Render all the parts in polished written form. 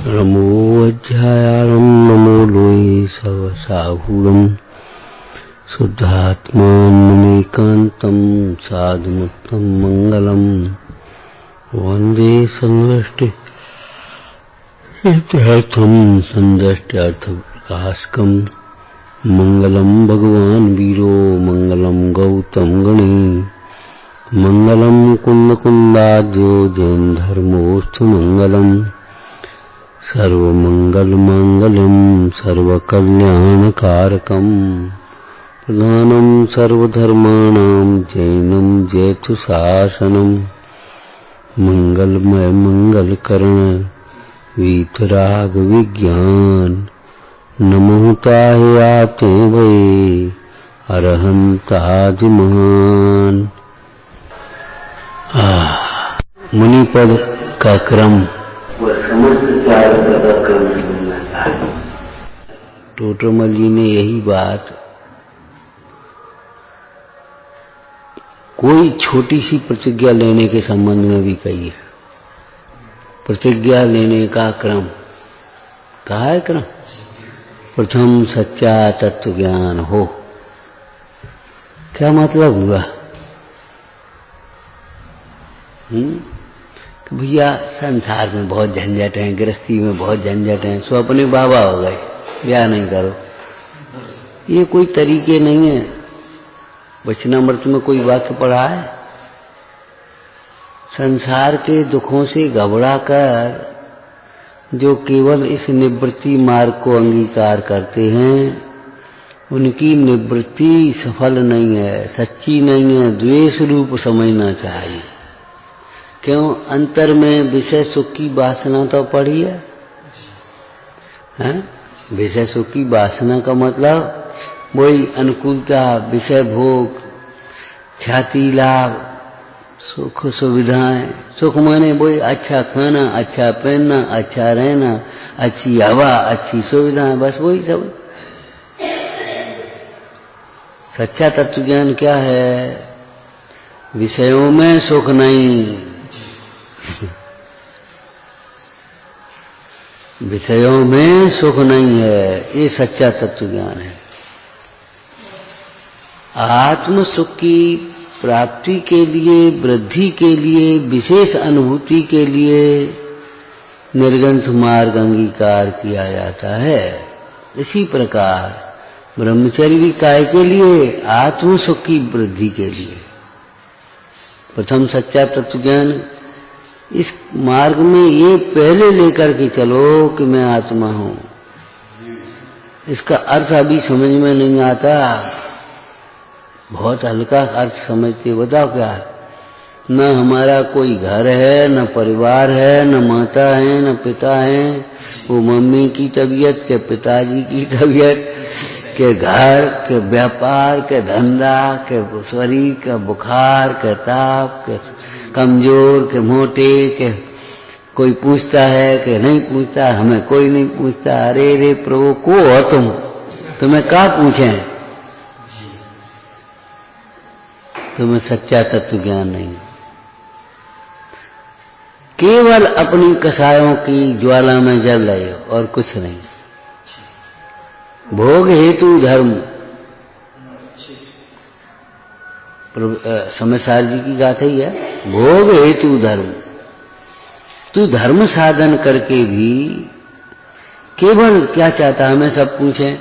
रमोऽध्यायारं नमो लोये सवसाहुरं शुद्धात्मानमेकान्तं साधुमुक्तं मङ्गलं वन्दे संदृष्टिसिद्ध्यर्थं संदृष्ट्यर्थप्रकाशकं मङ्गलं भगवान् वीरो मङ्गलं गौतम गणे मङ्गलं कुन्दकुन्दाद्यो जैनधर्मोऽस्तु मङ्गलम् सर्वमङ्गलमाङ्गल्यं सर्वकल्याणकारकं प्रधानं सर्वधर्माणां जैनं जयतुशासनं मङ्गलमय मङ्गलकरण वीतरागविज्ञान नमो ताहि आते वै अरहन्तादिमहान। मुनिपद का क्रम टोटरमल जी ने यही बात कोई छोटी सी प्रतिज्ञा लेने के संबंध में भी कही है। प्रतिज्ञा लेने का क्रम कहा है क्रम। प्रथम सच्चा तत्व ज्ञान हो। क्या मतलब हुआ कि भैया संसार में बहुत झंझट है, गृहस्थी में बहुत झंझट है, सो अपने बाबा हो गए, ब्याह नहीं करो। ये कोई तरीके नहीं है। वचनामृत में कोई वाक्य पढ़ा है। संसार के दुखों से घबरा कर जो केवल इस निवृत्ति मार्ग को अंगीकार करते हैं, उनकी निवृत्ति सफल नहीं है, सच्ची नहीं है, द्वेष रूप समझना चाहिए। क्यों? अंतर में विषय सुख की वासना तो पड़ी है, विषय सुख की वासना का मतलब वही अनुकूलता, विषय भोग, ख्याति लाभ, सुख सुविधाएं। सुख माने वही अच्छा खाना, अच्छा पहनना, अच्छा रहना, अच्छी हवा, अच्छी सुविधाएं, बस वही सब। सच्चा तत्व ज्ञान क्या है? विषयों में सुख नहीं, विषयों में सुख नहीं है, ये सच्चा तत्व ज्ञान है। आत्म सुख की प्राप्ति के लिए, वृद्धि के लिए, विशेष अनुभूति के लिए निर्ग्रंथ मार्ग अंगीकार किया जाता है। इसी प्रकार ब्रह्मचर्य भी काय के लिए? आत्म सुख की वृद्धि के लिए। प्रथम सच्चा तत्व ज्ञान इस मार्ग में ये पहले लेकर के चलो कि मैं आत्मा हूं। इसका अर्थ अभी समझ में नहीं आता, बहुत हल्का अर्थ समझते। बताओ क्या है? न हमारा कोई घर है, न परिवार है, न माता है, न पिता है। वो मम्मी की तबीयत के पिताजी की तबीयत के घर के व्यापार के धंधा के शरीर का बुखार के ताप के कमजोर के मोटे के कोई पूछता है कि नहीं पूछता, हमें कोई नहीं पूछता। अरे रे प्रभु को हो तुम्हें क्या पूछें? तुम्हें सच्चा तत्व ज्ञान नहीं। केवल अपनी कसायों की ज्वाला में जल रहे हो और कुछ नहीं। भोग हेतु धर्म, समयसार जी की गाथा ही है। भोग हेतु धर्म। तू धर्म साधन करके भी केवल क्या चाहता? हमें सब पूछें,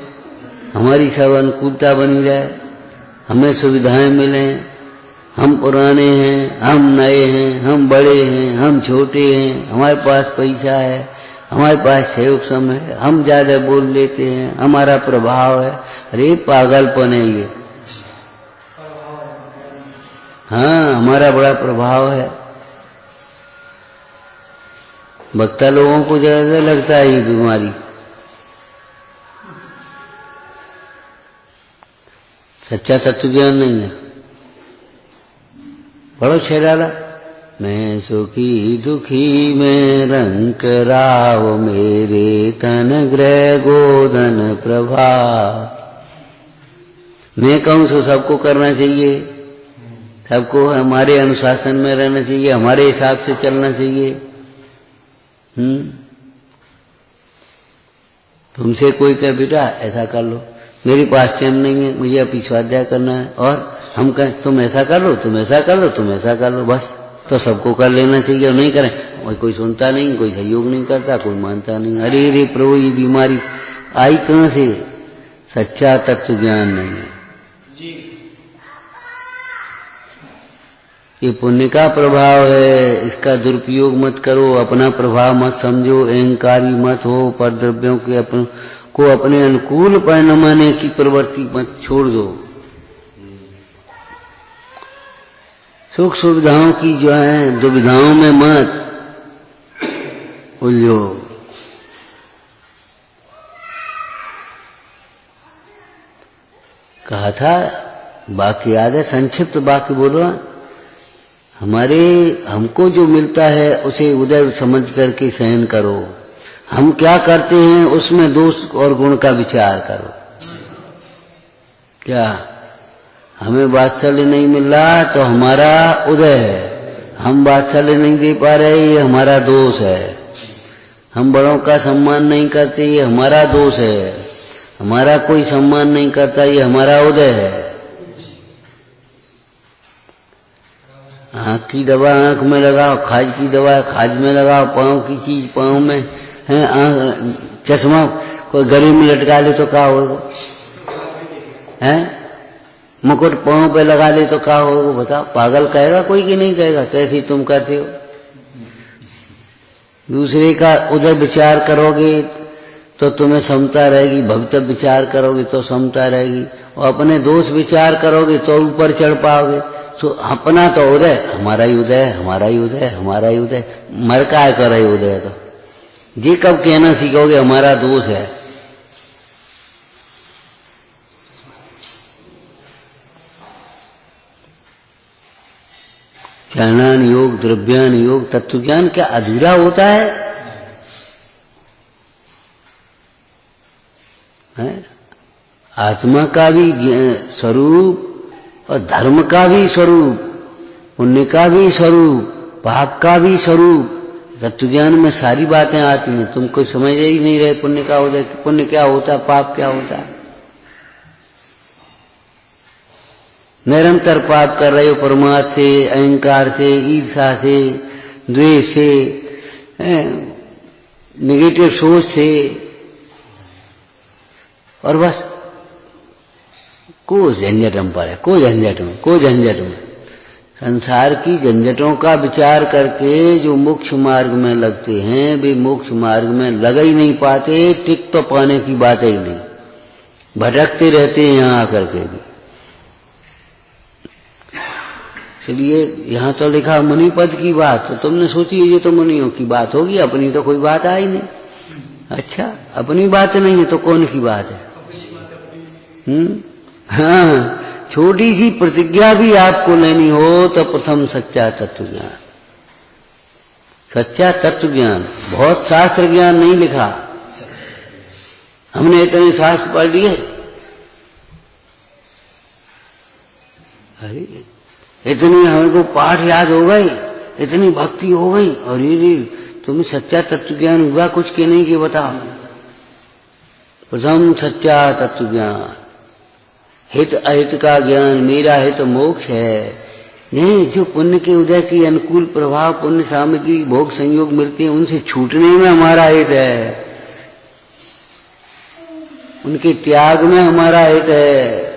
हमारी सब अनुकूलता बनी जाए, हमें सुविधाएं मिलें, हम पुराने हैं, हम नए हैं, हम बड़े हैं, हम छोटे हैं, हमारे पास पैसा है, हमारे पास सेवक सम है, हम ज्यादा बोल लेते हैं, हमारा प्रभाव है। अरे पागलपन है ये। हाँ, हमारा बड़ा प्रभाव है। वक्ता लोगों को ज्यादा लगता है ये बीमारी। सच्चा तत्व ज्ञान नहीं है। बड़ो छेड़ाला। मैं सुखी दुखी में रंक राव, मेरे तन ग्रह गोधन प्रभा। मैं कहूं सो सबको करना चाहिए, सबको हमारे अनुशासन में रहना चाहिए, हमारे हिसाब से चलना चाहिए। तुमसे कोई कहे बेटा ऐसा कर लो, मेरे पास टाइम नहीं है, मुझे अभी स्वाध्याय करना है, और हम कहें तुम ऐसा कर लो, तुम ऐसा कर लो, तुम ऐसा कर लो, बस तो सबको कर लेना चाहिए और नहीं करें कोई सुनता नहीं, कोई सहयोग नहीं करता, कोई मानता नहीं। अरे रे प्रभु, ये बीमारी आई कहां से? सच्चा तत्व ज्ञान नहीं है। ये पुण्य का प्रभाव है, इसका दुरुपयोग मत करो, अपना प्रभाव मत समझो, अहंकारी मत हो, पर द्रव्यों के को अपने अनुकूल परिणमाने की प्रवृत्ति मत छोड़ दो। सुख सुविधाओं की जो है दुविधाओं में मत उलझो। कहा था, बाकी याद है, संक्षिप्त बाकी बोलो। हमको जो मिलता है उसे उदय समझ करके सहन करो, हम क्या करते हैं उसमें दोष और गुण का विचार करो। क्या हमें वात्सल्य नहीं मिल रहा तो हमारा उदय है, हम वात्सल्य नहीं दे पा रहे ये हमारा दोष है, हम बड़ों का सम्मान नहीं करते ये हमारा दोष है, हमारा कोई सम्मान नहीं करता ये हमारा उदय है। आँख की दवा आँख में लगाओ, खाज की दवा खाज में लगाओ, पाँव की चीज पाँव में है, चश्मा कोई गले में लटका ले तो क्या होगा? है मुकुट पाँव पे लगा ले तो क्या होगा? बताओ, पागल कहेगा कोई कि नहीं कहेगा? कैसे तुम करते हो? दूसरे का उदय विचार करोगे तो तुम्हें समता रहेगी, भविष्य विचार करोगे तो समता रहेगी, और अपने दोष विचार करोगे तो ऊपर चढ़ पाओगे। तो अपना तो उदय, हमारा ही उदय, हमारा ही उदय, हमारा ही उदय, मर का कर रहे उदय। तो ये कब कहना सीखोगे हमारा दोष है? ज्ञानान योग, द्रव्यान योग, तत्व ज्ञान क्या अधूरा होता है? आत्मा का भी स्वरूप और धर्म का भी स्वरूप, पुण्य का भी स्वरूप, पाप का भी स्वरूप, तत्व ज्ञान में सारी बातें आती हैं। तुम कोई समझ ही नहीं रहे पुण्य का उदय, पुण्य क्या होता है, पाप क्या होता है। निरंतर पाप कर रहे हो, प्रमाद से, अहंकार से, ईर्ष्या से, द्वेष से, नेगेटिव सोच से, और बस को झंझटम पर है, को झंझट में संसार की झंझटों का विचार करके जो मोक्ष मार्ग में लगते हैं वे मोक्ष मार्ग में लग ही नहीं पाते, टिक तो पाने की बात ही नहीं, भटकते रहते हैं यहाँ आकर के भी। इसलिए यहाँ तो लिखा मुनि पद की बात, तो तुमने सोची ये तो मुनियों की बात होगी, अपनी तो कोई बात आई नहीं। अच्छा, अपनी बात नहीं है तो कौन की बात है? हाँ, छोटी सी प्रतिज्ञा भी आपको लेनी हो तो प्रथम सच्चा तत्व ज्ञान, सच्चा तत्व ज्ञान। बहुत शास्त्र ज्ञान नहीं लिखा, हमने इतने शास्त्र पढ़ लिए, अरे इतनी हमको पाठ याद हो गई, इतनी भक्ति हो गई, और ये तुम्हें सच्चा तत्व ज्ञान हुआ कुछ के नहीं कि बताओ। प्रथम सच्चा तत्व ज्ञान, हित अहित का ज्ञान, मेरा हित मोक्ष है। नहीं, जो पुण्य के उदय की अनुकूल प्रभाव, पुण्य सामग्री, भोग संयोग मिलते हैं उनसे छूटने में हमारा हित है, उनके त्याग में हमारा हित है?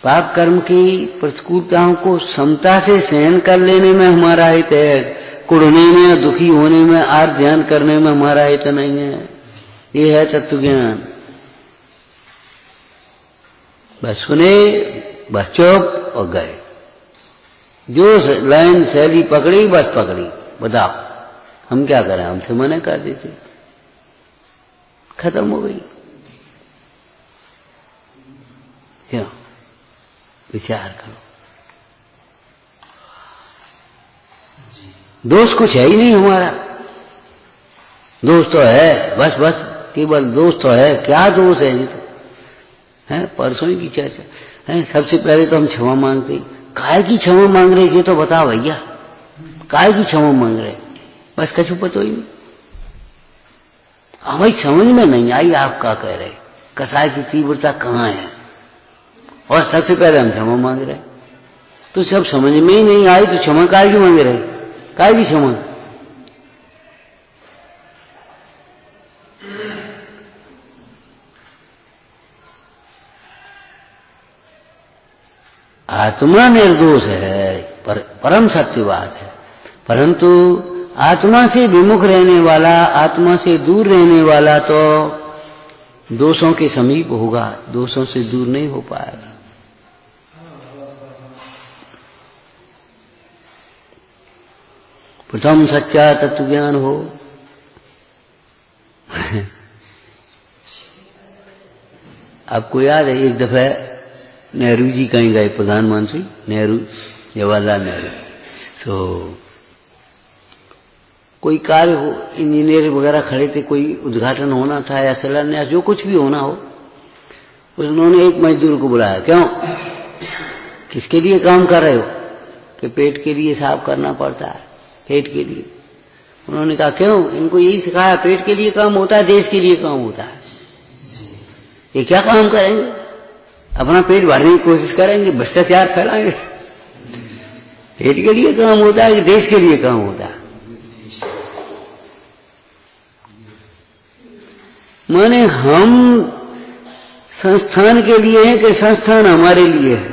पाप कर्म की प्रतिकूलताओं को समता से सहन कर लेने में हमारा हित है, कुड़ने में, दुखी होने में, आर ध्यान करने में हमारा हित नहीं है। ये है तत्व ज्ञान। बस सुने, बस चुप और गए, जो लाइन शैली पकड़ी बस पकड़ी। बताओ हम क्या करें, हमसे मना कर देते, खत्म हो गई। क्यों? विचार करो, दोष कुछ है ही नहीं हमारा। दोष तो है, बस बस केवल दोष तो है। क्या दोष है? ये तो है परसों की चर्चा है। सबसे पहले तो हम क्षमा मांगते, काहे की क्षमा मांग रहे ये तो बताओ भैया। काय की क्षमा मांग रहे, बस कछु पतो ही नहीं। हमारी समझ में नहीं आई आप क्या कह रहे, कसाय की तीव्रता कहाँ है, और सबसे पहले हम क्षमा मांग रहे। तो सब समझ में ही नहीं आई तो क्षमा काय की मांग रहे, काय की क्षमा? आत्मा निर्दोष है, परम सत्य बात है, परंतु आत्मा से विमुख रहने वाला, आत्मा से दूर रहने वाला तो दोषों के समीप होगा, दोषों से दूर नहीं हो पाएगा। प्रथम सच्चा तत्व ज्ञान हो। आपको याद है एक दफे नेहरू जी कहीं गए, प्रधानमंत्री नेहरू, जवाहरलाल नेहरू, तो कोई कार्य हो, इंजीनियर वगैरह खड़े थे, कोई उद्घाटन होना था या शिलान्यास, जो कुछ भी होना हो, उन्होंने एक मजदूर को बुलाया। क्यों, किसके लिए काम कर रहे हो? कि पेट के लिए साफ करना पड़ता है, पेट के लिए। उन्होंने कहा क्यों? इनको यही सिखाया, पेट के लिए काम होता है, देश के लिए काम होता है। ये क्या काम करेंगे? अपना पेट भरने की कोशिश करेंगे, भ्रष्टाचार फैलाएंगे। पेट के लिए काम होता है कि देश के लिए काम होता है? माने हम संस्थान के लिए हैं कि संस्थान हमारे लिए है?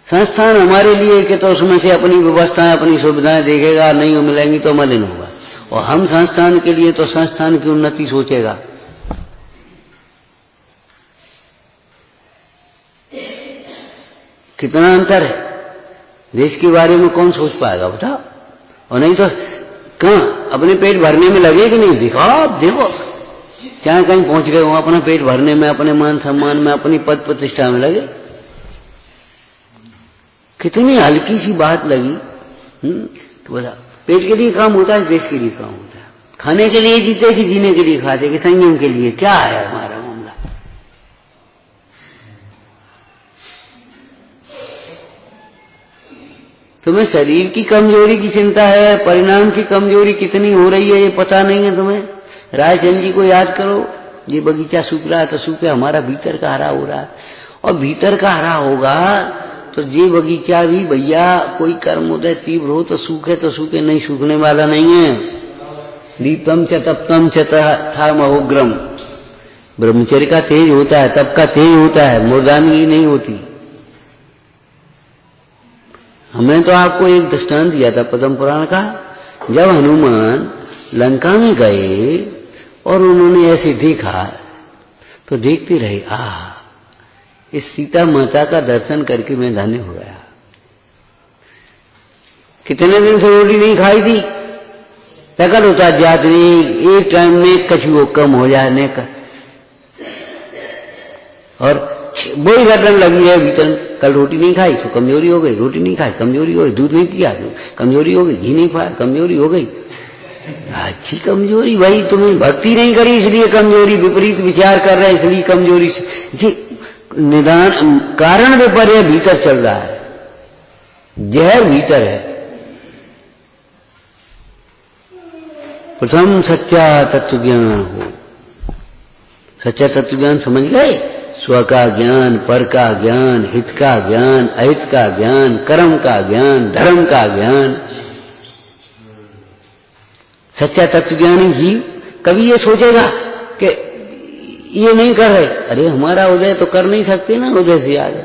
संस्थान हमारे लिए कि तो उसमें से अपनी व्यवस्थाएं, अपनी सुविधाएं देखेगा, नहीं मिलेंगी तो मलिन होगा, और हम संस्थान के लिए तो संस्थान की उन्नति सोचेगा। कितना अंतर है? देश के बारे में कौन सोच पाएगा बताओ? और नहीं तो कहां अपने पेट भरने में लगे कि नहीं? दिखाओ, देखो चाहे कहीं पहुंच गए हो, अपना पेट भरने में, अपने मान सम्मान में, अपनी पद प्रतिष्ठा में लगे। कितनी हल्की सी बात लगी। तो बता, पेट के लिए काम होता है, देश के लिए काम होता है? खाने के लिए जीते कि जीने के लिए खाते, कि संयम के लिए? क्या है हमारा मामला? तुम्हें शरीर की कमजोरी की चिंता है, परिणाम की कमजोरी कितनी हो रही है ये पता नहीं है तुम्हें। रायचंद जी को याद करो, ये बगीचा सूख रहा है तो सूखे, हमारा भीतर का हरा हो रहा है, और भीतर का हरा होगा तो ये बगीचा भी भैया कोई कर्मोदय तीव्र हो तो सूखे, नहीं सूखने वाला नहीं है। दीप्तम च तप्तम च था महोग्रम, ब्रह्मचर्य का तेज होता है, तप का तेज होता है, मुर्दानगी नहीं होती। हमने तो आपको एक दृष्टांत दिया था पद्म पुराण का, जब हनुमान लंका में गए और उन्होंने ऐसे देखा तो देखते रहे, इस सीता माता का दर्शन करके मैं धन्य हो गया। कितने दिन से रोटी नहीं खाई थी, सकल होता जात नहीं, एक टाइम में कछु कम हो जाने का, और वही घटन लगी है भीतर। कल रोटी नहीं खाई तो कमजोरी हो गई, रोटी नहीं खाई कमजोरी हो गई, दूध नहीं पिया कमजोरी हो गई, घी नहीं खाया कमजोरी हो गई। अच्छी कमजोरी भाई, तुम्हें भक्ति नहीं करी इसलिए कमजोरी, विपरीत विचार कर रहे इसलिए कमजोरी। जी निदान कारण विपर्य भीतर चल रहा है, जहर भीतर है। प्रथम सच्चा तत्व ज्ञान हो। सच्चा तत्व ज्ञान समझ गए? स्व का ज्ञान, पर का ज्ञान, हित का ज्ञान, अहित का ज्ञान, कर्म का ज्ञान, धर्म का ज्ञान। सच्चा तत्व ज्ञानी जीव कभी ये सोचेगा कि ये नहीं कर रहे, अरे हमारा उदय तो कर नहीं सकते ना, उदय से आगे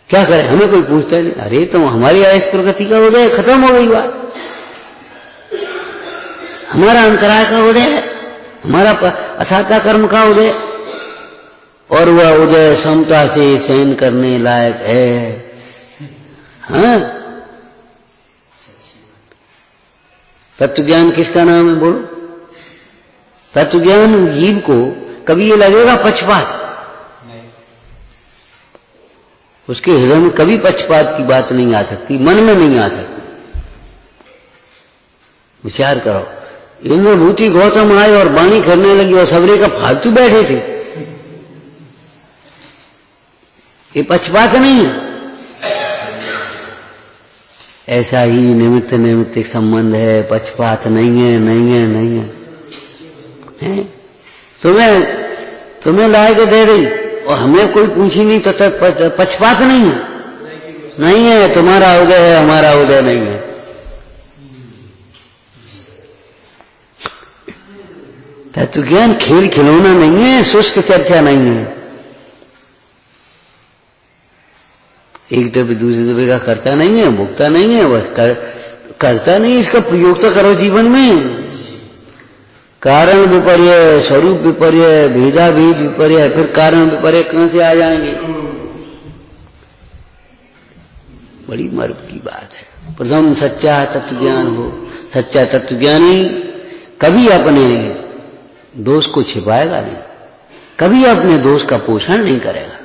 क्या करें? हमें कोई पूछता नहीं, अरे तो हमारी आयस प्रगति का उदय खत्म हो गई बात, हमारा अंतराय का उदय है, हमारा असाता कर्म का उदय, और वह उदय समता से सहन करने लायक है। हाँ, तत्वज्ञान किसका नाम है बोलो? तत्वज्ञान जीव को कभी ये लगेगा पक्षपात, उसके हृदय में कभी पक्षपात की बात नहीं आ सकती, मन में नहीं आ सकती। विचार करो, इंद्रभूति गौतम आए और वाणी करने लगी और सबरे का फालतू बैठे थे, ये पक्षपात नहीं है। ऐसा ही निमित्त निमित्तिक संबंध है, पक्षपात नहीं है, नहीं है, नहीं है, हैं? तुम्हें ला के दे रही और हमें कोई पूछी नहीं तो पक्षपात नहीं है, नहीं है। तुम्हारा उदय है, हमारा उदय नहीं है। तत्व ज्ञान खेल खिलौना नहीं है, शुष्क चर्चा नहीं है। एक डब्बे दूसरे डब्बे का करता नहीं है, भुगता नहीं है, बस करता नहीं, इसका प्रयोग तो करो जीवन में। कारण विपर्य, स्वरूप विपर्य, भेदाभेद विपर्य, फिर कारण विपर्य कहां से आ जाएंगे? बड़ी मर्म की बात है। प्रथम सच्चा तत्व ज्ञान हो। सच्चा तत्व ज्ञानी कभी अपने दोष को छिपाएगा नहीं, कभी अपने दोष का पोषण नहीं करेगा।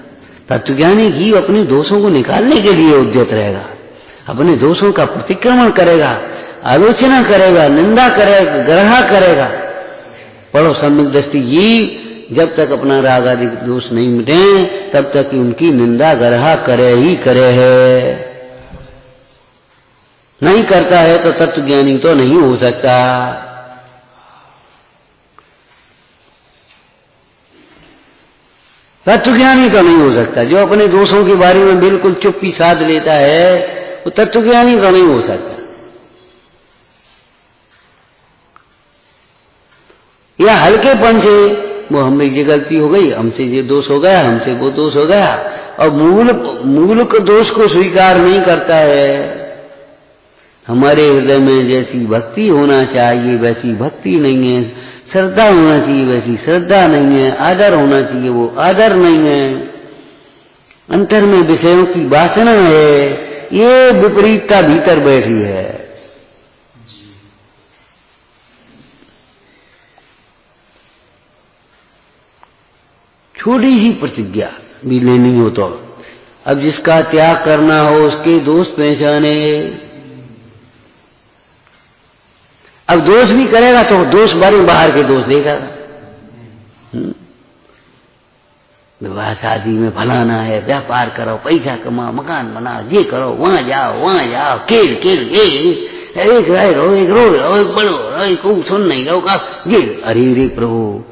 तत्वज्ञानी ही अपने दोषों को निकालने के लिए उद्यत रहेगा, अपने दोषों का प्रतिक्रमण करेगा, आलोचना करेगा, निंदा करेगा, ग्रहा करेगा। पढ़ो सम्यक दृष्टि, ये जब तक अपना राग आदि दोष नहीं मिटे तब तक उनकी निंदा ग्रहा करे ही करे है। नहीं करता है तो तत्वज्ञानी तो नहीं हो सकता। तत्वज्ञानी तो नहीं हो सकता। जो अपने दोषों के बारे में बिल्कुल चुप्पी साध लेता है वो तत्वज्ञानी तो नहीं हो सकता। या हल्केपन से वो हमसे ये गलती हो गई, हमसे ये दोष हो गया, हमसे वो दोष हो गया, और मूल के दोष को स्वीकार नहीं करता है। हमारे हृदय में जैसी भक्ति होना चाहिए वैसी भक्ति नहीं है, श्रद्धा होना चाहिए वैसी श्रद्धा नहीं है, आदर होना चाहिए वो आदर नहीं है, अंतर में विषयों की वासना है, ये विपरीतता भीतर बैठी है। छोटी सी प्रतिज्ञा भी लेनी हो तो अब जिसका त्याग करना हो उसके दोष पहचाने। अब दोष भी करेगा तो दोष बाहर के दोष देखेगा। विवाह शादी में फलाना है, व्यापार करो, पैसा कमाओ, मकान बनाओ, ये करो, वहां जाओ, खेल एक रह रहो, एक रो रहो, एक बड़ो रहो, एक सुन नहीं रहो का ये। अरे रे प्रभु,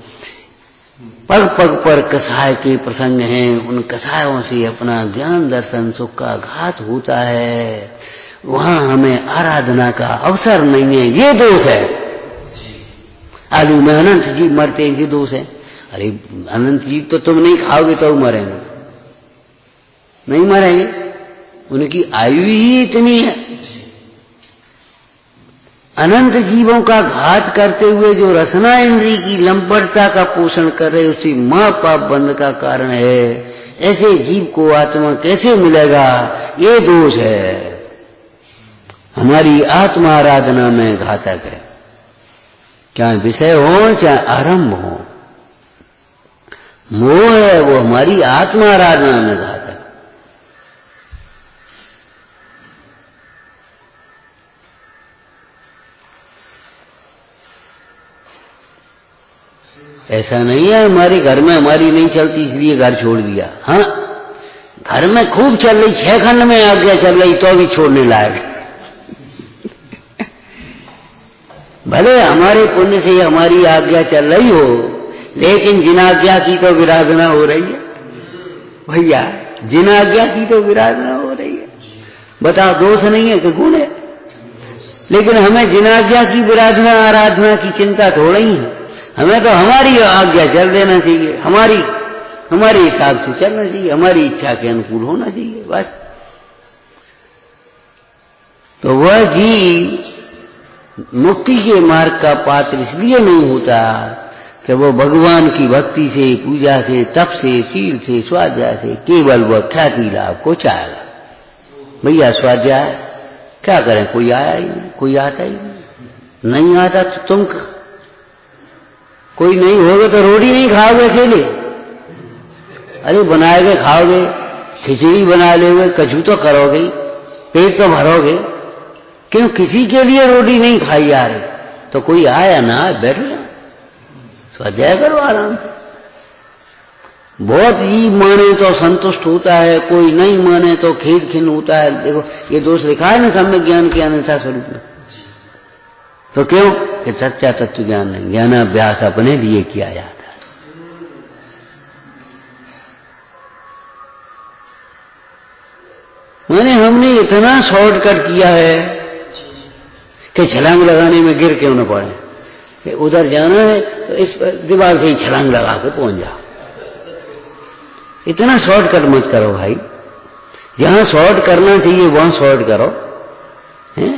पग पग पर कसाय के प्रसंग हैं, उन कसायों से अपना ज्ञान दर्शन सुख का घात होता है, वहां हमें आराधना का अवसर नहीं है, ये दोष है। आलू में अनंत जीव मरते हैं, ये दोष है। अरे अनंत जीव तो तुम नहीं खाओगे तो मरेंगे, नहीं मरेंगे, उनकी आयु ही इतनी है। अनंत जीवों का घात करते हुए जो रसना इंद्री की लंपटता का पोषण कर रहे उसी महापाप बंध का कारण है। ऐसे जीव को आत्मा कैसे मिलेगा? ये दोष है, हमारी आत्मा आराधना में घातक है। चाहे विषय हो चाहे आरंभ हो, मोह है वो हमारी आत्मा आराधना में घातक। ऐसा नहीं है हमारे घर में हमारी नहीं चलती इसलिए घर छोड़ दिया। हाँ, घर में खूब चल रही, 6 खंड में आज्ञा चल रही तो भी छोड़ने लायक। भले हमारे पुण्य से हमारी आज्ञा चल रही हो, लेकिन जिन आज्ञा की तो विराधना हो रही है भैया, जिन आज्ञा की तो विराधना हो रही है। बताओ दोष नहीं है कि गुण है? लेकिन हमें जिन आज्ञा की विराधना आराधना की चिंता थोड़ा ही है। हमें तो हमारी आज्ञा चल देना चाहिए, हमारे हिसाब से चलना चाहिए, हमारी इच्छा के अनुकूल होना चाहिए बस। तो वह जीव मुक्ति के मार्ग का पात्र इसलिए नहीं होता कि वो भगवान की भक्ति से, पूजा से, तप से, शील से, स्वाध्याय से केवल वह ख्याति लाभ को चाहेगा। भैया स्वाध्याय क्या करें, कोई आया ही नहीं, कोई आता ही नहीं आता तो तुम, कोई नहीं होगा तो रोटी नहीं खाओगे अकेले। अरे बनाएगे खाओगे, खिचड़ी बना लोगे, कछु तो करोगे, पेट तो भरोगे। क्यों किसी के लिए रोटी नहीं खाई जा रही? तो कोई आया ना, बैठो ना, स्वाध्याय करो आराम से। बहुत ही माने तो संतुष्ट होता है, कोई नहीं माने तो खेद खिन्न होता है। देखो ये दोष लिखा है ना सम्यक ज्ञान के अन्यथा स्वरूप में। तो क्यों कि सच्चा तत्व ज्ञान नहीं, ज्ञानाभ्यास अपने लिए किया जाता है। माने हमने इतना शॉर्टकट किया है कि छलांग लगाने में गिर क्यों न पड़े, कि उधर जाना है तो इस दीवार से ही छलांग लगा के पहुंच जाओ। इतना शॉर्टकट मत करो भाई, जहां शॉर्ट करना चाहिए वहां शॉर्ट करो, हैं?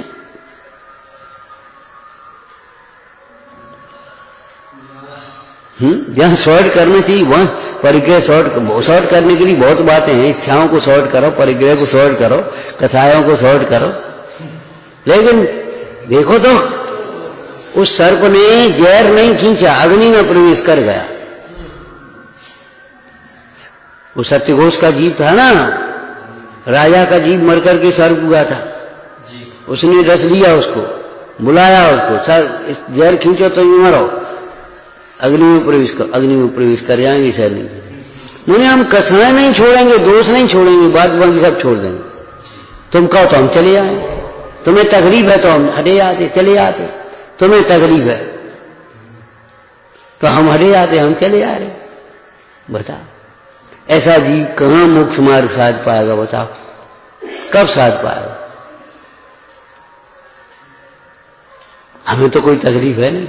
जहां शॉर्ट करना चाहिए वहां परिग्रह शॉर्ट करने के लिए बहुत बातें हैं। इच्छाओं को शॉर्ट करो, परिग्रह को शॉर्ट करो, कथाओं को शॉर्ट करो। लेकिन देखो तो उस सर्प ने जहर नहीं खींचा, अग्नि में प्रवेश कर गया। वो सत्यघोष का जीव था ना, राजा का जीव मरकर के सर्प हुआ था। उसने रस लिया, उसको बुलाया, उसको सर इस जहर खींचो तो यूं मरो, अग्नि में प्रवेश कर, अग्नि में प्रवेश कर जाएंगे सर नहीं। मैंने हम कथाएं नहीं छोड़ेंगे, दोष नहीं छोड़ेंगे, बात बाकी सब छोड़ देंगे। तुम कहो तो हम चले आए, तुम्हें तकलीफ है तो हम हटे आते, चले आते। तुम्हें तकलीफ है तो हम हटे आते, हम चले आ रहे। बताओ ऐसा जीव कहां मोक्ष मार्ग साध पाएगा? बताओ कब साध पाएगा? हमें तो कोई तकलीफ है नहीं।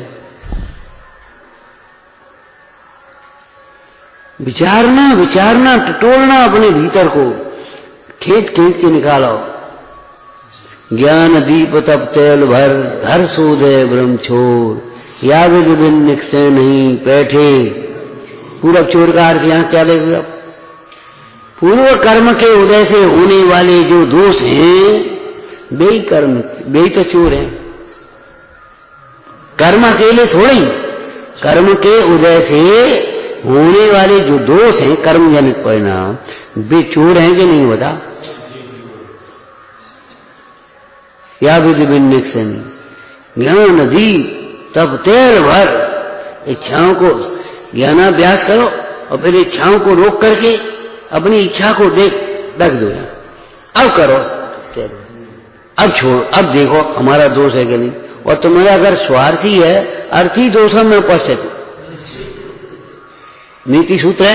विचारना विचारना, टटोलना अपने भीतर को, खेत खेत के निकालो। ज्ञान दीप तप तेल भर, घर सोधे ब्रह्म छोर, या विद बिन निकसे नहीं बैठे। पूरब चोर का अर्थ यहां क्या देगा? पूर्व कर्म के उदय से होने वाले जो दोष हैं वे ही कर्म, वे ही तो चोर हैं। कर्म अकेले थोड़ी, कर्म के उदय से होने वाले जो दोष हैं कर्म जनित परिणाम, वे चोर हैं कि नहीं? बता। या विधि बिन्निक से नहीं, ज्ञान नदी तब तेल भर। इच्छाओं को ज्ञानाभ्यास करो और फिर इच्छाओं को रोक करके अपनी इच्छा को रख दो। अब करो, अब छोड़, अब देखो हमारा दोष है कि नहीं। और तुम्हारा अगर स्वार्थी है, अर्थी दोषम में पश्यतु, नीति सूत्र है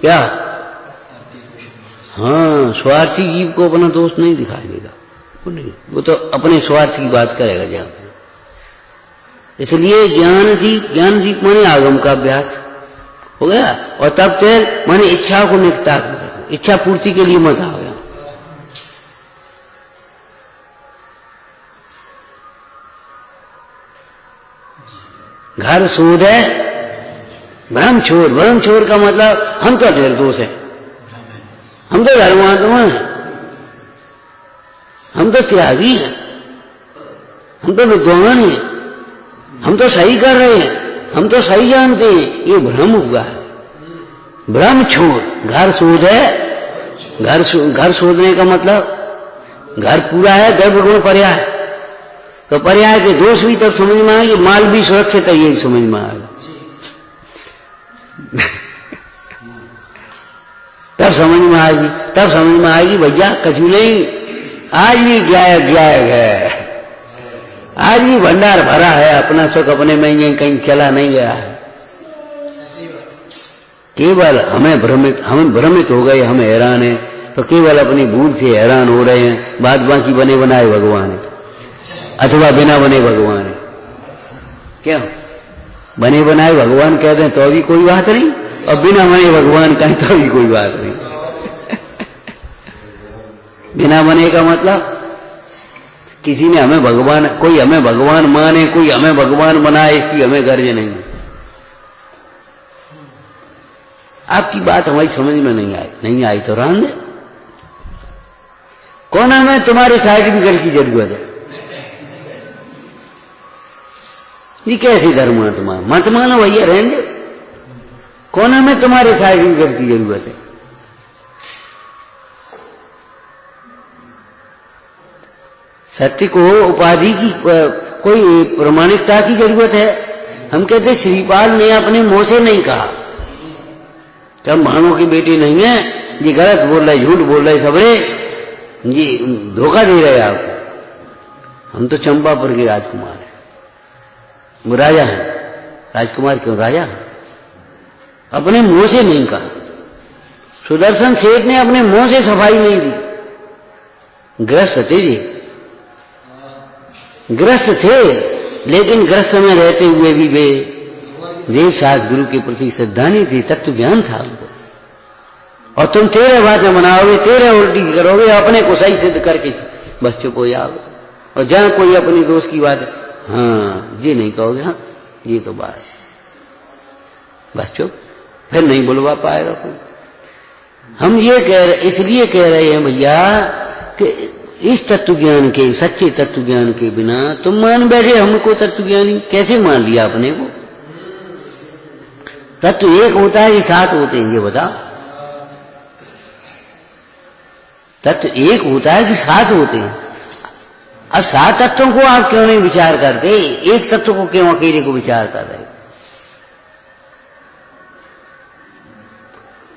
क्या? हाँ, स्वार्थी जीव को अपना दोष नहीं दिखाई देगा, वो नहीं, वो तो अपने स्वार्थ की बात करेगा जहां पे। इसलिए ज्ञान दीप माने आगम का अभ्यास हो गया। और तब तेल माने इच्छा को निकटा, इच्छा पूर्ति के लिए मत आओ। घर सूद है, ब्रह्म छोर। ब्रह्म छोर का मतलब हम तो निर्दोष हैं, हम तो धर्मात्मा हैं, हम तो त्यागी हैं, हम तो विद्वान हैं, हम तो सही कर रहे हैं, हम तो सही जानते हैं। ये भ्रम हुआ है। ब्रह्म छोर, घर सूद है। घर सोधने का मतलब घर पूरा है, गर्भगुण पर्याय। तो पर्याय के दोष भी तब समझ में आएगी, माल भी सुरक्षित है, ये भी समझ में आएगा। तब समझ में आएगी भैया कछु नहीं, आज भी गायक है, आज भी भंडार भरा है, अपना सुख अपने में ही कहीं चला नहीं गया है। केवल हम भ्रमित हो गए, हम हैरान हैं, तो केवल अपनी भूल से हैरान हो रहे हैं। बाद बाकी बने बनाए भगवान है, अथवा बिना बने भगवान है। क्यों बने बनाए भगवान कहते हैं तो भी कोई बात नहीं, और बिना बने भगवान कहें तो भी कोई बात नहीं। बिना बने का मतलब किसी ने हमें भगवान, कोई हमें भगवान माने, कोई हमें भगवान बनाए, इसकी हमें गर्ज नहीं। आपकी बात हमारी समझ में नहीं आई तो रहने दे। कौन हमें तुम्हारे सर्टिफिकेट की जरूरत है? ये कैसी धर्म है तुम्हारा? मत मानो भैया, रहने दे। कौन हमें तुम्हारे सर्टिफिकेट की जरूरत है? सत्य को उपाधि की कोई प्रमाणिकता की जरूरत है? हम कहते श्रीपाल ने अपने मुंह से नहीं कहा हम महानों की बेटी नहीं है, ये गलत बोल रहे, झूठ बोल रहे, सबरे जी धोखा दे रहे आपको। हम तो चंपापुर के राजकुमार हैं, वो राजा हैं। राजकुमार क्यों? राजा अपने मुंह से नहीं कहा। सुदर्शन सेठ ने अपने मुंह से सफाई नहीं दी। ग्रस्त थे जी, ग्रस्त थे, लेकिन ग्रस्त में रहते हुए भी वे देव शास्त्र गुरु के प्रति श्रद्धा नहीं थी, तत्व ज्ञान था उनको। और तुम तेरे बातें बनाओगे, तेरे उल्टी करोगे, अपने को सही सिद्ध करके बस चुप हो जाओगे। और जहां कोई अपनी दोस्त की बात, हाँ ये नहीं कहोगे, हाँ ये तो बात, बस चुप, फिर नहीं बुलवा पाएगा कोई। हम ये इसलिए कह रहे हैं भैया कि इस तत्व ज्ञान के, सच्चे तत्व ज्ञान के बिना तुम मान बैठे हमको तत्व ज्ञानी। कैसे मान लिया अपने को? तत्व एक होता है कि सात होते हैं, ये बताओ। तत्व एक होता है कि सात होते हैं? अब सात तत्वों को आप क्यों नहीं विचार करते? एक तत्व को क्यों अकेले को विचार कर रहे?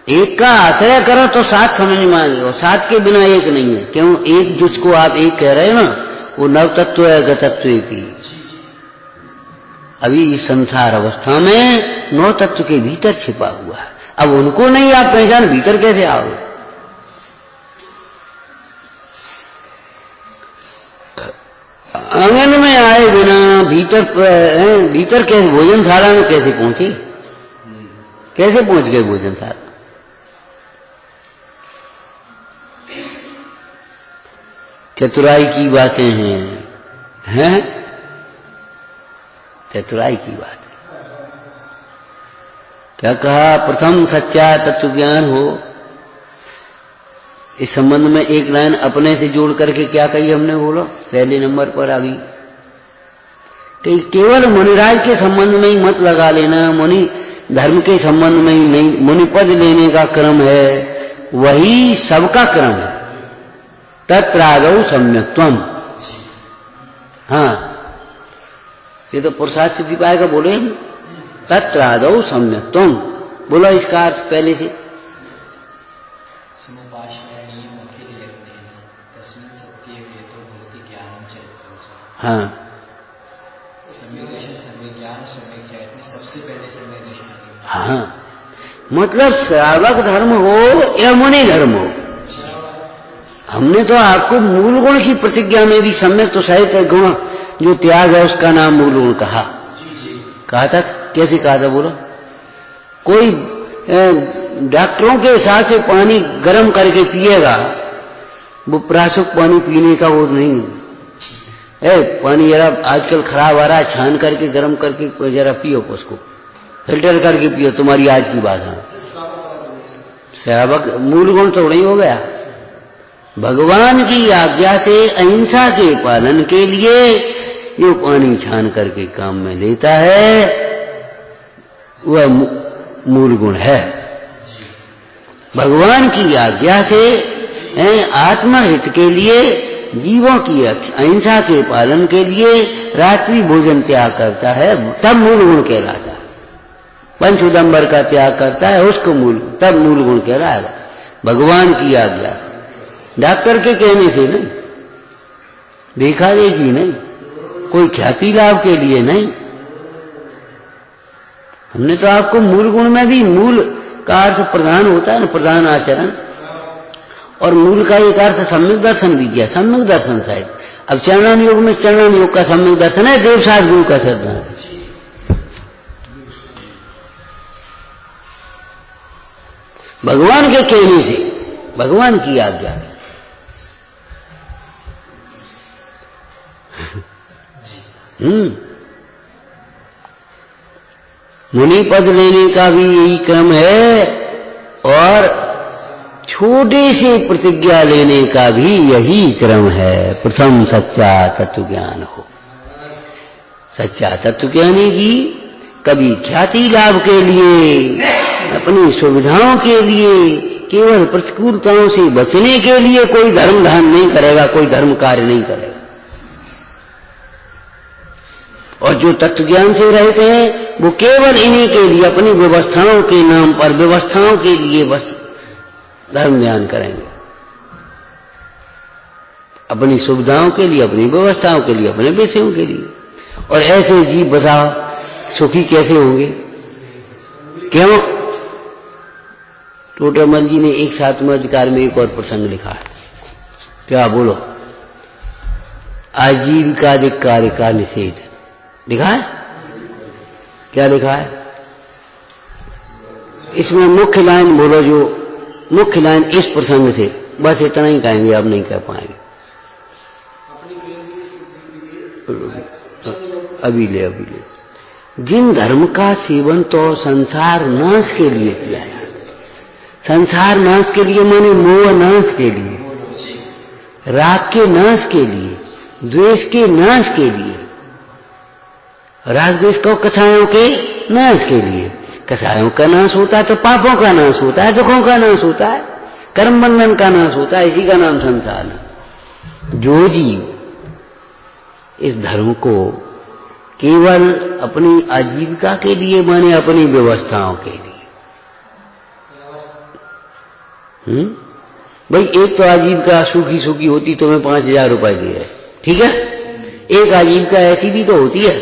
एक का आश्रय करो तो सात समझ में आ गए, और सात के बिना एक नहीं है। क्यों? एक जिसको आप एक कह रहे हो ना, वो नव तत्व है, गतत्व की। अभी इस संसार अवस्था में नौ तत्व के भीतर छिपा हुआ है। अब उनको नहीं आप पहचान, भीतर कैसे आओगे? आंगन में आए बिना भीतर कैसे, भोजनशाला में कैसे पहुंचे? कैसे पहुंच गए भोजनशाला? चतुराई की बातें हैं, चतुराई की बात है। क्या कहा? प्रथम सच्चा तत्व ज्ञान हो। इस संबंध में एक लाइन अपने से जोड़ करके क्या कही हमने, बोलो पहले नंबर पर अभी कि केवल मुनिराज के संबंध में ही मत लगा लेना, मुनि धर्म के संबंध में ही नहीं। मुनि पद लेने का क्रम है, वही सबका क्रम है। तत्रादौ सम्यक्त्वम्। हाँ, ये तो पुरुषार्थ सिद्धि पाएगा, बोले तत्रादौ सम्यक्त्वम्। बोलो इसका अर्थ पहले से। हाँ, हाँ, मतलब श्रावक धर्म हो या मुनि धर्म हो, हमने तो आपको मूल गुण की प्रतिज्ञा में भी सम्यक तो सहित गुण जो त्याग है उसका नाम मूल गुण कहा। कहा था, कैसे कहा था बोलो? कोई डॉक्टरों के हिसाब से पानी गर्म करके पिएगा, वो प्राशुक पानी पीने का वो नहीं है। पानी जरा आजकल खराब आ रहा है, छान करके गर्म करके जरा पियो, उसको फिल्टर करके पियो, तुम्हारी आज की बात है। श्रावक मूल गुण तो नहीं हो गया। भगवान की आज्ञा से अहिंसा के पालन के लिए जो पानी छान करके काम में लेता है वह मूल गुण है। भगवान की आज्ञा से आत्महित के लिए, जीवों की अहिंसा के पालन के लिए रात्रि भोजन त्याग करता है, तब मूल गुण कहलाता है। पंच उदंबर का त्याग करता है, उसको तब मूल गुण कहलाएगा। भगवान की आज्ञा, डॉक्टर के कहने से नहीं, देखा देखी नहीं, कोई ख्याति लाभ के लिए नहीं। हमने तो आपको मूल गुण में भी, मूल का अर्थ प्रधान होता है ना, प्रधान आचरण, और मूल का एक अर्थ सम्यक दर्शन भी किया। सम्यक दर्शन शायद अब चरणन योग में, चरणन योग का सम्यक दर्शन है देव शास्त्र गुरु का श्रद्धा। भगवान के कहने से, भगवान की आज्ञा। मुनि पद लेने का भी यही क्रम है, और छोटे से प्रतिज्ञा लेने का भी यही क्रम है। प्रथम सच्चा तत्व ज्ञान हो। सच्चा तत्व ज्ञानी की कभी ख्याति लाभ के लिए, अपनी सुविधाओं के लिए, केवल प्रतिकूलताओं से बचने के लिए कोई धर्म धान नहीं करेगा, कोई धर्म कार्य नहीं करेगा। और जो तत्व ज्ञान से रहते हैं वो केवल इन्हीं के लिए, अपनी व्यवस्थाओं के नाम पर, व्यवस्थाओं के लिए बस धर्म ज्ञान करेंगे, अपनी सुविधाओं के लिए, अपनी व्यवस्थाओं के लिए, अपने विषयों के लिए। और ऐसे जीव बताओ सुखी कैसे होंगे? क्यों? टोटरमल जी ने एक 7वें अधिकार में एक और प्रसंग लिखा है, क्या बोलो? आजीविकादिक कार्य का निषेध लिखा है। क्या लिखा है इसमें? मुख्य लाइन बोलो, जो मुख्य लाइन इस प्रसंग से, बस इतना ही कहेंगे, अब नहीं कह पाएंगे। अभी ले जिन धर्म का सेवन तो संसार नाश के लिए किया है, संसार नाश के लिए माने मोह नाश के लिए, राग के नाश के लिए, द्वेष के नाश के लिए, राग द्वेष को कसायों के नाश के लिए। कसायों का नाश होता है तो पापों का नाश होता है, दुखों का नाश होता है, कर्म बंधन का नाश होता है, इसी का नाम संसार है। जो जीव इस धर्म को केवल अपनी आजीविका के लिए माने, अपनी व्यवस्थाओं के लिए, भाई एक तो आजीविका सूखी सूखी होती तो मैं 5000 रुपए दे रहे, ठीक है। एक आजीविका ऐसी भी तो होती है,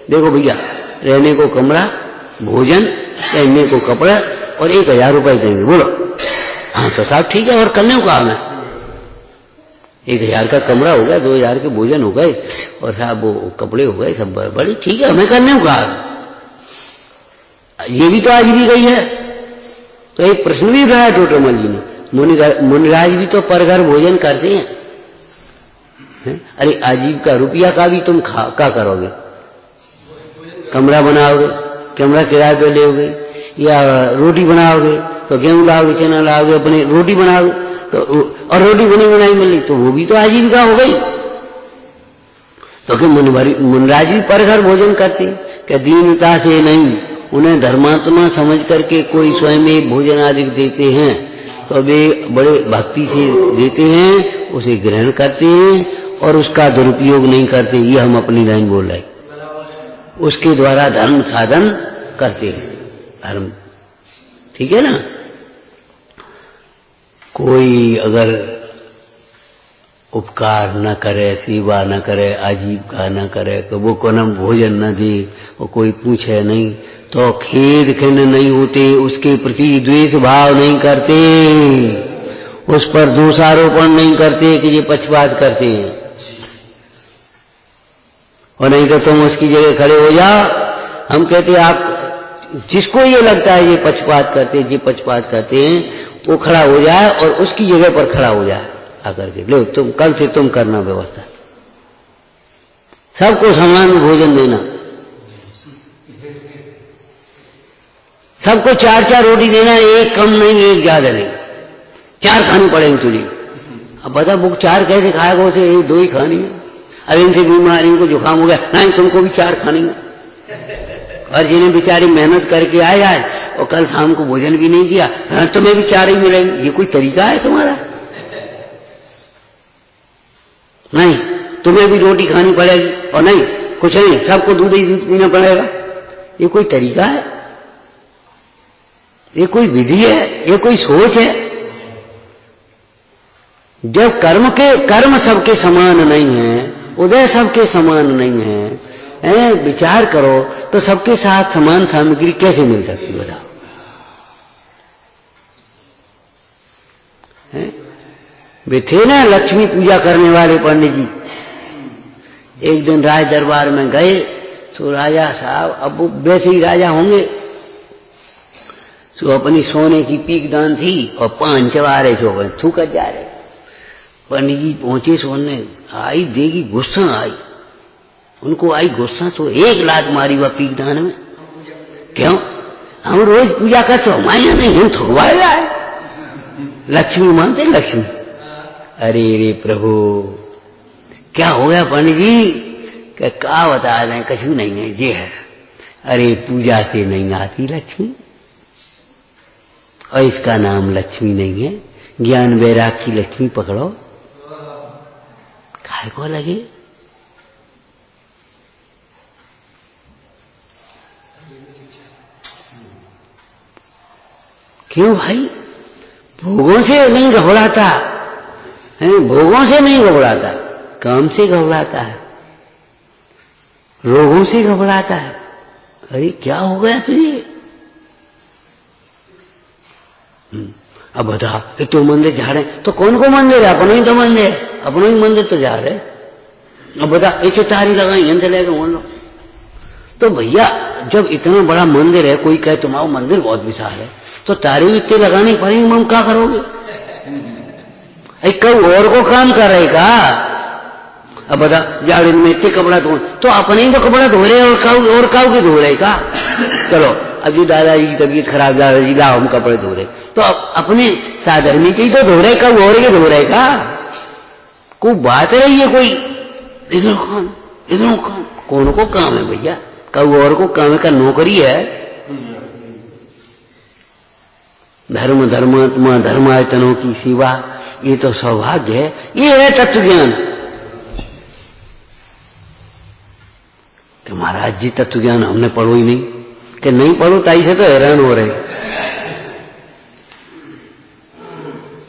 देखो भैया रहने को कमरा, भोजन, पहनने को कपड़ा और 1000 रुपए देंगे, बोलो हाँ तो साहब ठीक है। और करने को काम है, 1000 का कमरा हो गया, 2000 के भोजन हो गए और साहब वो कपड़े हो गए, सब बड़ी ठीक है, हमें करने को काम। ये भी तो आज भी गई है। तो एक प्रश्न भी उठाया टोटरमल जी ने, मुनिराज भी तो पर घर भोजन करते हैं, अरे आजीविका रुपया का भी तुम क्या करोगे? कमरा बनाओगे, कमरा किराए पे लोगे, या रोटी बनाओगे तो गेहूं लाओगे, चना लाओगे, अपने रोटी बनाओगे तो, और रोटी बनी बनाई मिली तो वो भी तो आजीविका हो गई। तो कि मुनिराज भी पर घर भोजन करते, क्या दीनता से नहीं, उन्हें धर्मात्मा समझ करके कोई स्वयं एक भोजन आदि देते हैं तो वे बड़े भक्ति से देते हैं, उसे ग्रहण करते हैं और उसका दुरुपयोग नहीं करते। ये हम अपनी लाइन बोल रहे, उसके द्वारा धर्म साधन करते हैं, धर्म, ठीक है ना। कोई अगर उपकार न करे, सेवा न करे, आजीविका न करे, तो वो को न भोजन न दे, वो कोई पूछे नहीं तो खेद खिन्न नहीं होते, उसके प्रति द्वेष भाव नहीं करते, उस पर दोषारोपण नहीं करते कि ये पक्षपात करते हैं। और नहीं तो तुम उसकी जगह खड़े हो जाओ, हम कहते आप जिसको ये लगता है ये पक्षपात करते, ये पक्षपात करते हैं, वो खड़ा हो जाए और उसकी जगह पर खड़ा हो जाए आकर के, लो तुम कल से तुम करना व्यवस्था, सबको समान भोजन देना, सबको 4-4 रोटी देना, एक कम नहीं एक ज्यादा नहीं, 4 खानी पड़ेगी तुझे। अब बता वो 4 कैसे खाएगा, उसे 2 ही खानी है। अब इनसे बीमारी को जुकाम हो गया, नहीं तुमको भी 4 खानी है। और जिन्हें बेचारी मेहनत करके आए और कल शाम को भोजन भी नहीं दिया, तुम्हें भी 4 ही मिलेंगे, ये कोई तरीका है तुम्हारा? नहीं, तुम्हें भी रोटी खानी पड़ेगी, और नहीं कुछ नहीं, सबको दूध ही दूध पीना पड़ेगा, ये कोई तरीका है? ये कोई विधि है? ये कोई सोच है? जब कर्म सबके समान नहीं है, उदय सबके समान नहीं है, विचार करो तो सबके साथ समान सामग्री कैसे मिल सकती है बताओ? वे थे ना लक्ष्मी पूजा करने वाले पंडित जी, एक दिन राज दरबार में गए तो राजा साहब, अब वो वैसे ही राजा होंगे, तो अपनी सोने की पीकदान थी और 5 चवारे सो गए, थूकत जा रहे। पंडित जी पहुंचे, सोने आई, देगी गुस्सा आई, उनको आई गुस्सा, तो 1 लात मारी वह पीकदान में। क्यों? हम रोज पूजा करते, हमारे यहाँ नहीं, हम थुकवाएगा है, लक्ष्मी मानते लक्ष्मी। अरे रे प्रभु, क्या हो गया पंडित जी? क्या बता दें, कछु नहीं है, ये है। अरे पूजा से नहीं आती लक्ष्मी, और इसका नाम लक्ष्मी नहीं है, ज्ञान वैराग की लक्ष्मी पकड़ो, काहे को लगे? क्यों भाई? भोगों से नहीं घबराता है, भोगों से नहीं घबराता, काम से घबराता है, रोगों से घबराता है। अरे क्या हो गया तुझे? अब बता, तो मंदिर जा रहे तो कौन को मंदिर है? अपनो ही तो मंदिर, अपनो ही मंदिर तो जा रहे। अब बता, एक तारी लगाई यहां चले गए लो। तो भैया जब इतना बड़ा मंदिर है, कोई कहे तुम्हारा मंदिर बहुत विशाल है, तो तारी इतने लगानी पड़ेगी, हम क्या करोगे? कई और को काम कर रहे का? अब बता, जाड़े में इतने कपड़ा धो, तो अपने ही तो कपड़ा धो रहे और काऊ के धो रहे का? चलो अब जो दादाजी की तबीयत खराब, दादाजी ला हम कपड़े धो रहे, तो अपने साधर्मी के ही तो धो रहे, कब और के धो रहे का? कोई बात रही है कोई? इधर काम कौन को काम है भैया? कब और को काम है का? नौकरी है। धर्म धर्मात्मा धर्मायतनों की सेवा, ये तो सौभाग्य है, ये है तत्व ज्ञान। तो महाराज जी तत्व ज्ञान हमने पढ़ो ही नहीं, कि नहीं पढ़ो ताई से तो हैरान हो रहे।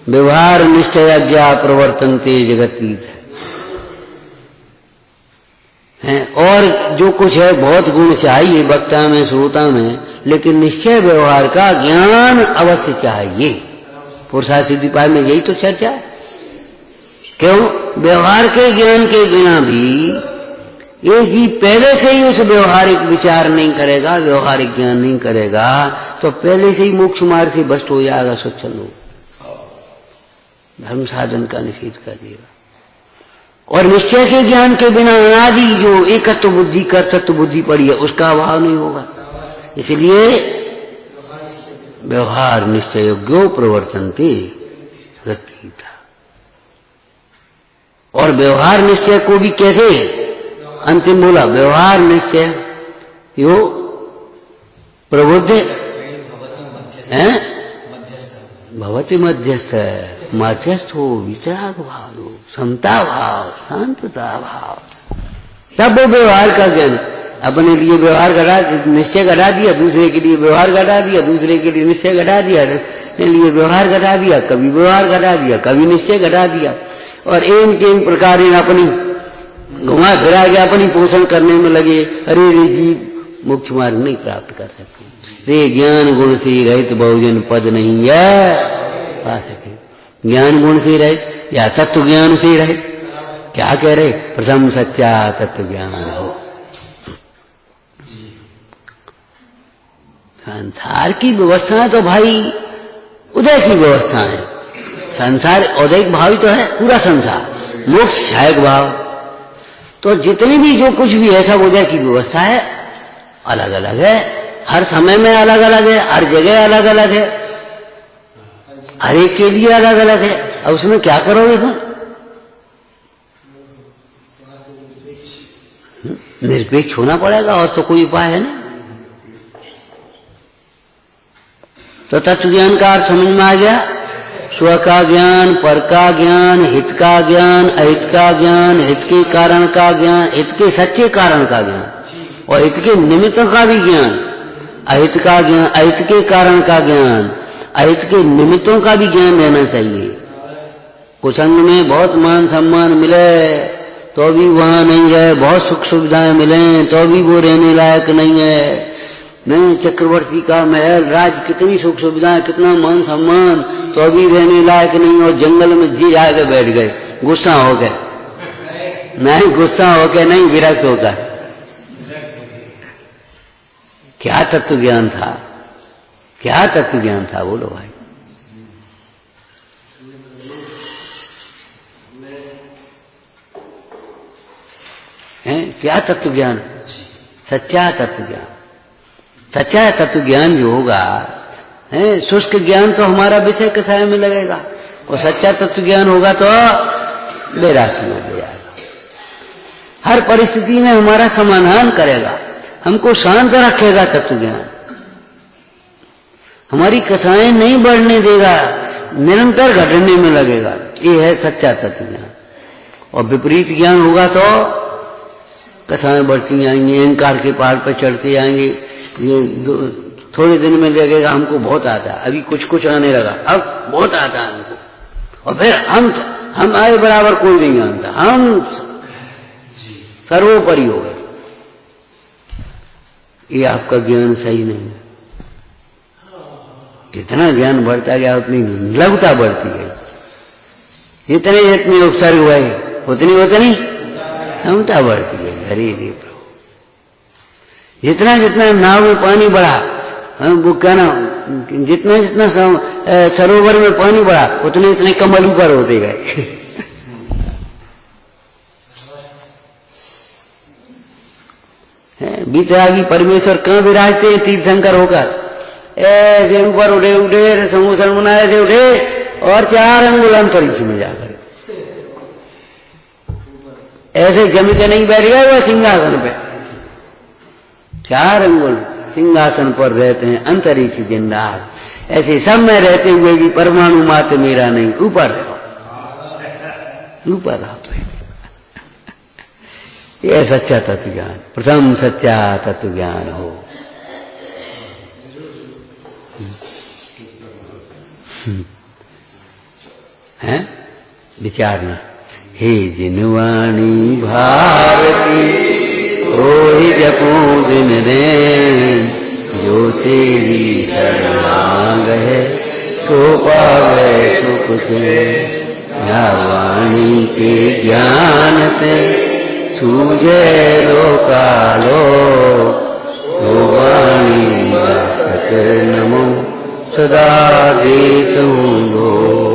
व्यवहार निश्चय अज्ञा प्रवर्तनते जगतीत है, और जो कुछ है बहुत गुण चाहिए वक्ता में श्रोता में, लेकिन निश्चय व्यवहार का ज्ञान अवश्य चाहिए। पुरुषार्थ सिद्धि पाए में यही तो चर्चा है। क्यों? व्यवहार के ज्ञान के बिना भी ये जीव पहले से ही उस व्यवहारिक विचार नहीं करेगा, व्यवहारिक ज्ञान नहीं करेगा, तो पहले से ही मोक्ष मार्ग से भ्रष्ट हो जाएगा। स्वच्छंद हो, धर्म साधन का निषेध कर देगा। और निश्चय के ज्ञान के बिना अनादि जो एकत्व बुद्धि कर्तृत्व बुद्धि पड़ी है, उसका अभाव नहीं होगा। इसलिए व्यवहार निश्चय योग्यो प्रवर्तन्ते गतिता। और व्यवहार निश्चय को भी कैसे अंतिम बोला? व्यवहार निश्चय यो प्रबुद्ध है, भवति मध्यस्थ, मध्यस्थ हो, वितराग भाव हो, समता भाव, शांतता भाव, तब वो व्यवहार का ज्ञान। अपने लिए व्यवहार घटा, निश्चय घटा दिया, दूसरे के लिए व्यवहार घटा दिया, दूसरे के लिए निश्चय घटा दिया, अपने लिए व्यवहार घटा दिया, कभी व्यवहार घटा दिया, कभी निश्चय घटा दिया, और इन प्रकार अपनी घुमा फिरा के अपनी पोषण करने में लगे। अरे रे जीव मोक्ष मार्ग नहीं प्राप्त कर सकते, रे ज्ञान गुण से रहित बहुजन पद नहीं है पा सके। ज्ञान गुण से रहित या तत्व ज्ञान से रहित, क्या कह रहे? प्रथम सच्चा तत्व ज्ञान हो। संसार की व्यवस्था तो भाई उदय की व्यवस्था है। संसार औदैहिक भाव ही तो है पूरा संसार, मोक्ष सहायक भाव। तो जितनी भी जो कुछ भी है सब उदय की व्यवस्था है, अलग अलग है, हर समय में अलग अलग है, हर जगह अलग अलग है, हर एक के लिए अलग अलग है। अब उसमें क्या करोगे तुम? निरपेक्ष होना पड़ेगा, और तो कोई उपाय है नहीं। तो तत्व ज्ञान का अर्थ समझ में आ गया? स्व का ज्ञान, पर का ज्ञान, हित का ज्ञान, अहित का ज्ञान, हित के कारण का ज्ञान, हित के सच्चे कारण का ज्ञान, और हित के निमित्तों का भी ज्ञान। अहित का ज्ञान, अहित के कारण का ज्ञान, अहित के निमित्तों का भी ज्ञान रहना चाहिए। कुछ अंग में बहुत मान सम्मान मिले तो भी वहां नहीं है, बहुत सुख सुविधाएं मिले तो भी वो रहने लायक नहीं है। नहीं, चक्रवर्ती का महल, राज, कितनी सुख सुविधाएं, कितना मान सम्मान, तो अभी रहने लायक नहीं, और जंगल में जी जाके बैठ गए गुस्सा हो गए। नहीं, गुस्सा होके नहीं, विरक्त होकर। क्या तत्व ज्ञान था? क्या तत्व ज्ञान था? बोलो भाई। क्या तत्व ज्ञान? सच्चा तत्व ज्ञान। सच्चा तत्व ज्ञान जो होगा है, शुष्क ज्ञान तो हमारा विषय कथाएं में लगेगा, और सच्चा तत्व ज्ञान होगा तो बैरागी हो जाएगा। हर परिस्थिति में हमारा समाधान करेगा, हमको शांत रखेगा तत्व ज्ञान। हमारी कथाएं नहीं बढ़ने देगा, निरंतर घटने में लगेगा। ये है सच्चा तत्व ज्ञान। और विपरीत ज्ञान होगा तो कथाएं बढ़ती जाएंगी, अहंकार के पहाड़ पर चढ़ते जाएंगे, ये थोड़े दिन में लगेगा हमको बहुत आता है, अभी कुछ कुछ आने लगा, अब बहुत आता है हमको, और फिर हम आए बराबर कोई नहीं जानता, हम सर्वोपरि हो गए। ये आपका ज्ञान सही नहीं है। जितना ज्ञान बढ़ता गया उतनी लघुता बढ़ती गई, इतने जितने उपसर्ग हुए उतनी क्षमता बढ़ती गई। हरे हरे प्रभु, जितना जितना नाव में पानी बढ़ा, वो कहना जितना जितना सरोवर में पानी बढ़ा उतने इतने कमल ऊपर होते गए। बीतरागी परमेश्वर कहाँ विराजते हैं तीर्थंकर होकर, ऐसे ऊपर उठे उठे समूह मुनाए से उठे और 4 अंगुल अंतरिक्ष में जाकर ऐसे जम के नहीं बैठ गए वह सिंहासन पे, 4 अंगुल सिंहासन पर रहते हैं अंतरिक्ष जिंदाल। ऐसे सब में रहते हुए भी परमाणु मात्र मेरा नहीं, ऊपर आप। यह सच्चा तत्व ज्ञान, प्रथम सच्चा तत्व ज्ञान हो। है विचारना, हे जिनवाणी भारती ओहि जपो दिन रैन, जो तेरी शरणागत है सो पावे सुख से, या वाणी के ज्ञान से सूझे लोकालो, तो वाणी सत नमो सदा देतु लो।